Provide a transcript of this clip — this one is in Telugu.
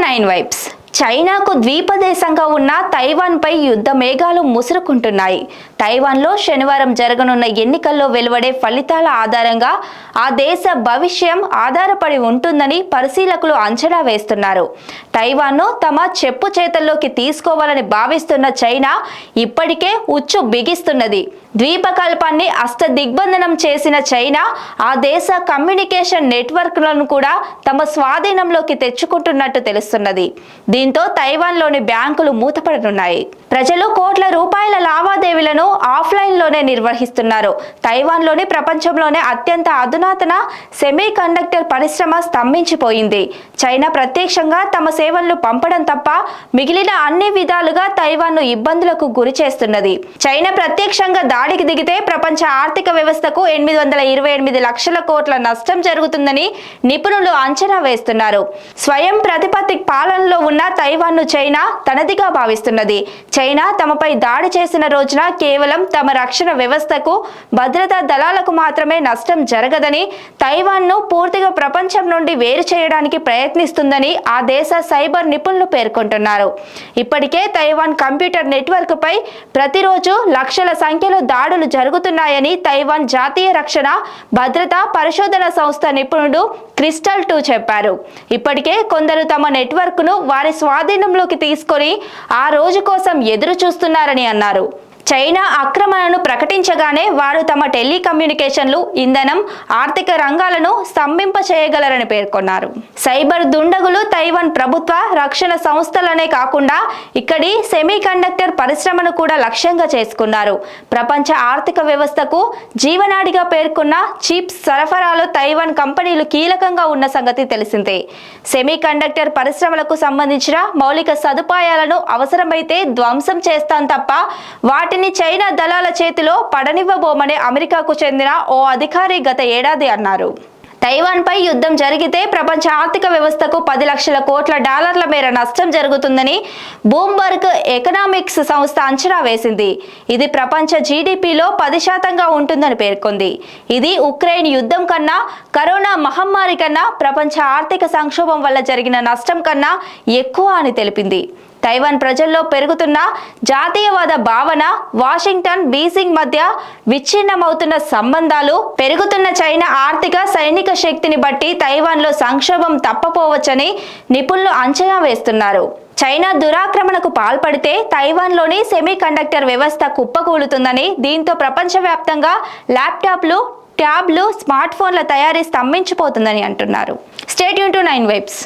9 వైబ్స్. చైనాకు ద్వీపదేశంగా ఉన్న తైవాన్పై యుద్ధ మేఘాలు ముసురుకుంటున్నాయి. తైవాన్లో శనివారం జరగనున్న ఎన్నికల్లో వెలువడే ఫలితాల ఆధారంగా ఆ దేశ భవిష్యం ఆధారపడి ఉంటుందని పరిశీలకులు అంచనా వేస్తున్నారు. తైవాన్ను తమ చెప్పు చేతల్లోకి తీసుకోవాలని భావిస్తున్న చైనా ఇప్పటికే ఉచ్చు బిగిస్తున్నది. ద్వీపకల్పాన్ని అష్టదిగ్బంధనం చేసిన చైనా ఆ దేశ కమ్యూనికేషన్ నెట్వర్క్లను కూడా తమ స్వాధీనంలోకి తెచ్చుకుంటున్నట్టు తెలుస్తున్నది. దీంతో తైవాన్లోని బ్యాంకులు మూతపడనున్నాయి. ప్రజలు కోట్ల రూపాయల లావాదేవీలను ఆఫ్లైన్లోనే నిర్వహిస్తున్నారు. తైవాన్లోని ప్రపంచంలోనే అత్యంత అధునాతన సెమీ కండక్టర్ పరిశ్రమ స్తంభించిపోయింది. చైనా ప్రత్యక్షంగా తమ సేవలను పంపడం తప్ప మిగిలిన అన్ని విధాలుగా తైవాన్ను ఇబ్బందులకు గురి చేస్తున్నది. చైనా ప్రత్యక్షంగా దాడికి దిగితే ప్రపంచ ఆర్థిక వ్యవస్థకు 828 లక్షల కోట్ల నష్టం జరుగుతుందని నిపుణులు అంచనా వేస్తున్నారు. స్వయం ప్రతిపత్తి పాలనలో ఉన్న తైవాన్ను చైనా తనదిగా భావిస్తున్నది. చైనా తమపై దాడి చేసిన రోజున కేవలం తమ రక్షణ వ్యవస్థకు, భద్రతా దళాలకు మాత్రమే నష్టం జరగదని, తైవాన్ను పూర్తిగా ప్రపంచం నుండి వేరు చేయడానికి ప్రయత్నిస్తుందని ఆ దేశ సైబర్ నిపుణులు పేర్కొంటున్నారు. ఇప్పటికే తైవాన్ కంప్యూటర్ నెట్వర్క్ పై ప్రతిరోజు లక్షల సంఖ్యలో దాడులు జరుగుతున్నాయని తైవాన్ జాతీయ రక్షణ భద్రతా పరిశోధన సంస్థ నిపుణుడు క్రిస్టల్ 2 చెప్పారు. ఇప్పటికే కొందరు తమ నెట్వర్క్ ను వారి స్వాధీనంలోకి తీసుకొని ఆ రోజు కోసం ఎదురు చూస్తున్నారని అన్నారు. చైనా ఆక్రమణను ప్రకటించగానే వారు తమ టెలికమ్యూనికేషన్లు, ఇంధనం, ఆర్థిక రంగాలను స్తంభింప చేయగలరని పేర్కొన్నారు. సైబర్ దుండగులు తైవాన్ ప్రభుత్వ రక్షణ సంస్థలనే కాకుండా ఇక్కడి సెమీ కండక్టర్ పరిశ్రమను కూడా లక్ష్యంగా చేసుకున్నారు. ప్రపంచ ఆర్థిక వ్యవస్థకు జీవనాడిగా పేర్కొన్న చిప్స్ సరఫరాలో తైవాన్ కంపెనీలు కీలకంగా ఉన్న సంగతి తెలిసిందే. సెమీ కండక్టర్ పరిశ్రమలకు సంబంధించిన మౌలిక సదుపాయాలను అవసరమైతే ధ్వంసం చేస్తాం తప్ప వాటిని చైనా దళాల చేతిలో పడనివ్వబోమని అమెరికాకు చెందిన ఓ అధికారి గత ఏడాది అన్నారు. తైవాన్పై యుద్ధం జరిగితే ప్రపంచ ఆర్థిక వ్యవస్థకు 10 లక్షల కోట్ల డాలర్ల మేర నష్టం జరుగుతుందని బ్లూంబర్గ్ ఎకనామిక్స్ సంస్థ అంచనా వేసింది. ఇది ప్రపంచ జీడీపీలో 10% ఉంటుందని పేర్కొంది. ఇది ఉక్రెయిన్ యుద్ధం కన్నా, కరోనా మహమ్మారి కన్నా, ప్రపంచ ఆర్థిక సంక్షోభం వల్ల జరిగిన నష్టం కన్నా ఎక్కువ అని తెలిపింది. తైవాన్ ప్రజల్లో పెరుగుతున్న జాతీయవాద భావన, వాషింగ్టన్, బీజింగ్ మధ్య విచ్ఛిన్నమవుతున్న సంబంధాలు, పెరుగుతున్న చైనా ఆర్థిక సైనిక శక్తిని బట్టి తైవాన్లో సంక్షోభం తప్పపోవచ్చని నిపుణులు అంచనా వేస్తున్నారు. చైనా దురాక్రమణకు పాల్పడితే తైవాన్లోని సెమీ కండక్టర్ వ్యవస్థ కుప్పకూలుతుందని, దీంతో ప్రపంచవ్యాప్తంగా ల్యాప్టాప్లు, ట్యాబ్లు, స్మార్ట్ ఫోన్ల తయారీ స్తంభించిపోతుందని అంటున్నారు. Stay tune to 9 vibes.